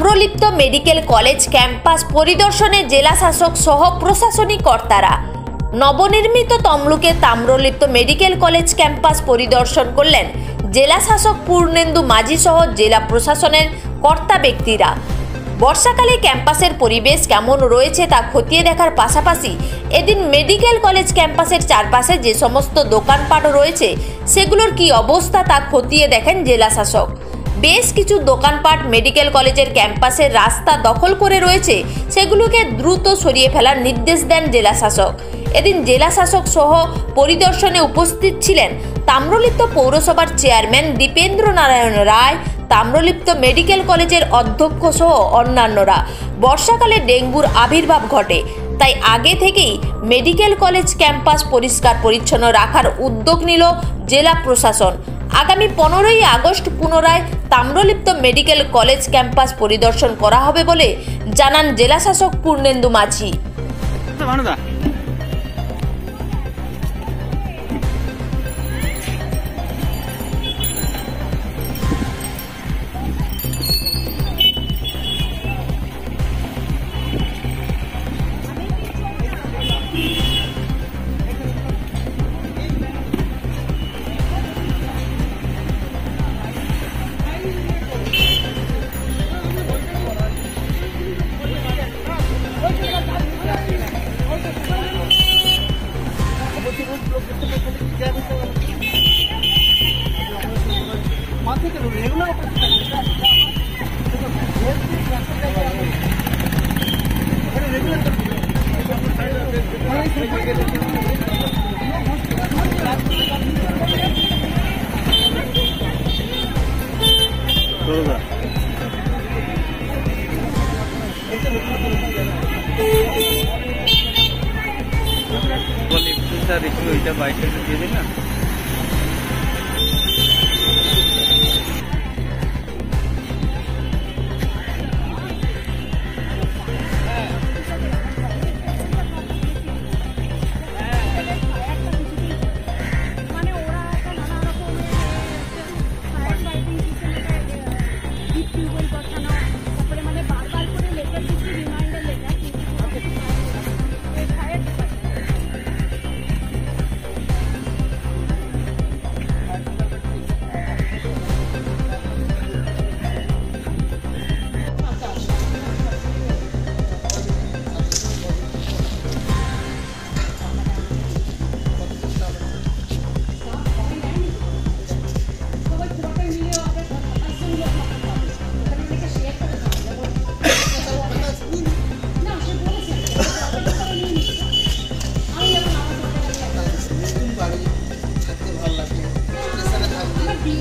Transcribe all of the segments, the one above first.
Tamralipta medical college campus পরিদর্শনে জেলা শাসক সহ প্রশাসনিক কর্তারা। নবনির্মিত তমলুকে তাম্রলিপ্ত মেডিকেল কলেজ ক্যাম্পাস পরিদর্শন করলেন জেলা শাসক পূর্ণেন্দু মাঝি সহ জেলা প্রশাসনের কর্তা ব্যক্তিরা। বর্ষাকালে ক্যাম্পাসের পরিবেশ কেমন রয়েছে তা খতিয়ে দেখার পাশাপাশি এদিন মেডিকেল কলেজ ক্যাম্পাসের চারপাশে যে সমস্ত দোকানপাট রয়েছে সেগুলোর কি অবস্থা তা খতিয়ে দেখেন জেলা শাসক। বেশ কিছু দোকানপাট মেডিকেল কলেজের ক্যাম্পাসের রাস্তা দখল করে রয়েছে, সেগুলোকে দ্রুত সরিয়ে ফেলার নির্দেশ দেন জেলা শাসক। এদিন জেলা শাসক সহ পরিদর্শনে উপস্থিত ছিলেন তাম্রলিপ্ত পৌরসভার চেয়ারম্যান দীপেন্দ্র নারায়ণ রায়, তাম্রলিপ্ত মেডিকেল কলেজের অধ্যক্ষ সহ অন্যান্যরা। বর্ষাকালে ডেঙ্গুর আবির্ভাব ঘটে, তাই আগে থেকেই মেডিকেল কলেজ ক্যাম্পাস পরিষ্কার পরিচ্ছন্ন রাখার উদ্যোগ নিল জেলা প্রশাসন। আগামী 15ই আগস্ট পুনরায় তাম্রলিপ্ত মেডিকেল কলেজ ক্যাম্পাস পরিদর্শন করা হবে বলে জানান জেলা শাসক পূর্ণেন্দু মাঝি।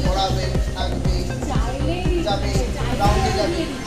পড়াবে, থাকবে, যাবে, গ্রাউন্ডে যাবে।